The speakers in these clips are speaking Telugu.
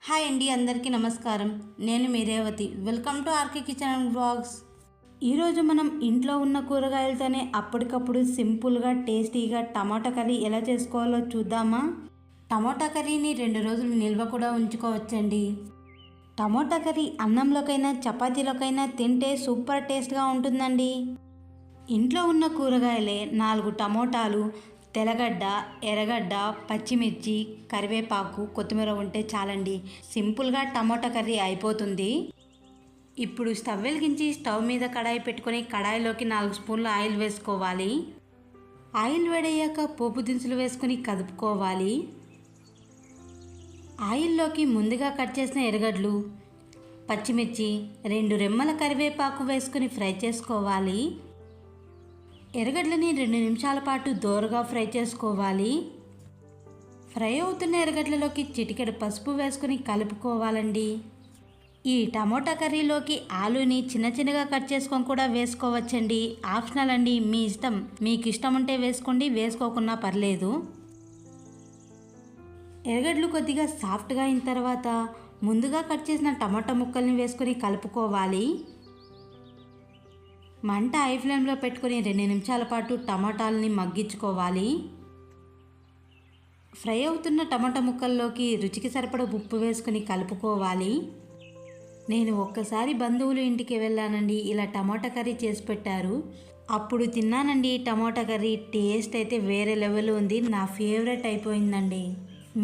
హాయ్ అండి, అందరికీ నమస్కారం. నేను మీ Revathi. Welcome to RK kitchen and vlogs. ఈరోజు మనం ఇంట్లో ఉన్న కూరగాయలతోనే అప్పటికప్పుడు సింపుల్గా టేస్టీగా టమాటా కర్రీ ఎలా చేసుకోవాలో చూద్దామా? టమాటా కర్రీని 2 రోజులు నిల్వ కూడా ఉంచుకోవచ్చండి. టమాటా కర్రీ అన్నంలోకైనా చపాతీలోకైనా తింటే సూపర్ టేస్ట్గా ఉంటుందండి. ఇంట్లో ఉన్న కూరగాయలే 4 టమోటాలు, తెల్లగడ్డ, ఎర్రగడ్డ, పచ్చిమిర్చి, కరివేపాకు, కొత్తిమీర ఉంటే చాలండి. సింపుల్గా టమాటా కర్రీ అయిపోతుంది. ఇప్పుడు స్టవ్ వెలిగించి స్టవ్ మీద కడాయి పెట్టుకొని కడాయిలోకి 4 స్పూన్ల ఆయిల్ వేసుకోవాలి. ఆయిల్ వేడయ్యాక పోపు దినుసులు వేసుకొని కదుపుకోవాలి. ఆయిల్లోకి ముందుగా కట్ చేసిన ఎర్రగడ్డలు, పచ్చిమిర్చి, 2 రెమ్మల కరివేపాకు వేసుకొని ఫ్రై చేసుకోవాలి. ఎర్రగడ్డలని 2 నిమిషాల పాటు దోరగా ఫ్రై చేసుకోవాలి. ఫ్రై అవుతున్న ఎర్రగడ్డలలోకి చిటికెడు పసుపు వేసుకొని కలుపుకోవాలండి. ఈ టమోటా కర్రీలోకి ఆలూని చిన్నగా కట్ చేసుకొని కూడా వేసుకోవచ్చండి. ఆప్షనల్ అండి, మీ ఇష్టం. మీకు ఇష్టం ఉంటే వేసుకోండి, వేసుకోకున్నా పర్లేదు. ఎర్రగడ్డలు కొద్దిగా సాఫ్ట్గా అయిన తర్వాత ముందుగా కట్ చేసిన టమాటా ముక్కల్ని వేసుకొని కలుపుకోవాలి. మంట హై ఫ్లేమ్లో పెట్టుకొని 2 నిమిషాల పాటు టమాటాలని మగ్గించుకోవాలి. ఫ్రై అవుతున్న టమాటా ముక్కల్లోకి రుచికి సరిపడ ఉప్పు వేసుకొని కలుపుకోవాలి. నేను ఒక్కసారి బంధువులు ఇంటికి వెళ్ళానండి. ఇలా టమాటా కర్రీ చేసి పెట్టారు. అప్పుడు తిన్నానండి టమాటా కర్రీ. టేస్ట్ అయితే వేరే లెవెల్ ఉంది. నా ఫేవరెట్ అయిపోయిందండి.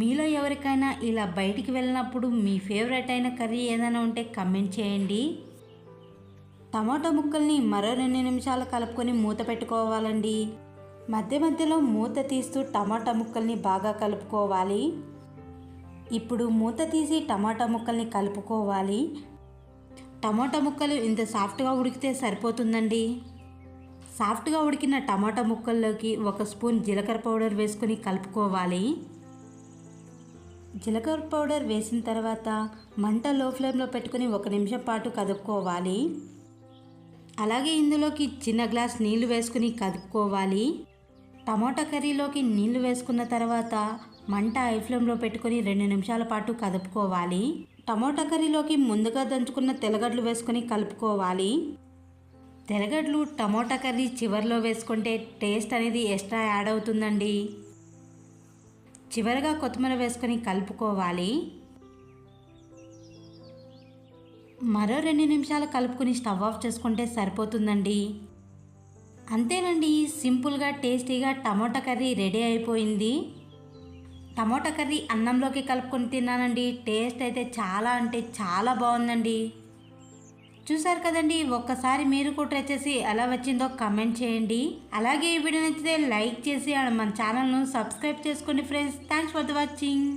మీలో ఎవరికైనా ఇలా బయటికి వెళ్ళినప్పుడు మీ ఫేవరెట్ అయిన కర్రీ ఏదైనా ఉంటే కమెంట్ చేయండి. టమాటా ముక్కల్ని మరో 2 నిమిషాలు కలుపుకొని మూత పెట్టుకోవాలండి. మధ్యలో మూత తీస్తూ టమాటా ముక్కల్ని బాగా కలుపుకోవాలి. ఇప్పుడు మూత తీసి టమాటా ముక్కల్ని కలుపుకోవాలి. టమాటా ముక్కలు ఇంత సాఫ్ట్గా ఉడికితే సరిపోతుందండి. సాఫ్ట్గా ఉడికిన టమాటా ముక్కల్లోకి 1 స్పూన్ జీలకర్ర పౌడర్ వేసుకొని కలుపుకోవాలి. జీలకర్ర పౌడర్ వేసిన తర్వాత మంట లో ఫ్లేమ్లో పెట్టుకొని 1 నిమిషం పాటు కదుపుకోవాలి. అలాగే ఇందులోకి చిన్న గ్లాస్ నీళ్లు వేసుకుని కదుపుకోవాలి. టమాటా కర్రీలోకి నీళ్లు వేసుకున్న తర్వాత మంట హై ఫ్లేమ్లో పెట్టుకొని 2 నిమిషాల పాటు కదుపుకోవాలి. టమాటా కర్రీలోకి ముందుగా దంచుకున్న తెల్లగడ్డలు వేసుకొని కలుపుకోవాలి. తెల్లగడ్డలు టమాటా కర్రీ చివరిలో వేసుకుంటే టేస్ట్ అనేది ఎక్స్ట్రా యాడ్ అవుతుందండి. చివరిగా కొత్తిమీర వేసుకొని కలుపుకోవాలి. మరో 2 నిమిషాలు కలుపుకొని స్టవ్ ఆఫ్ చేసుకుంటే సరిపోతుందండి. అంతేనండి, సింపుల్గా టేస్టీగా టమాటా కర్రీ రెడీ అయిపోయింది. టమాటా కర్రీ అన్నంలోకి కలుపుకొని తిన్నానండి. టేస్ట్ అయితే చాలా అంటే చాలా బాగుందండి. చూసారు కదండి, ఒక్కసారి మీరు కూడా ట్రై చేసి ఎలా వచ్చిందో కమెంట్ చేయండి. అలాగే ఈ వీడియో నచ్చితే లైక్ చేసి మన ఛానల్ను సబ్స్క్రైబ్ చేసుకోండి friends. Thanks for the watching.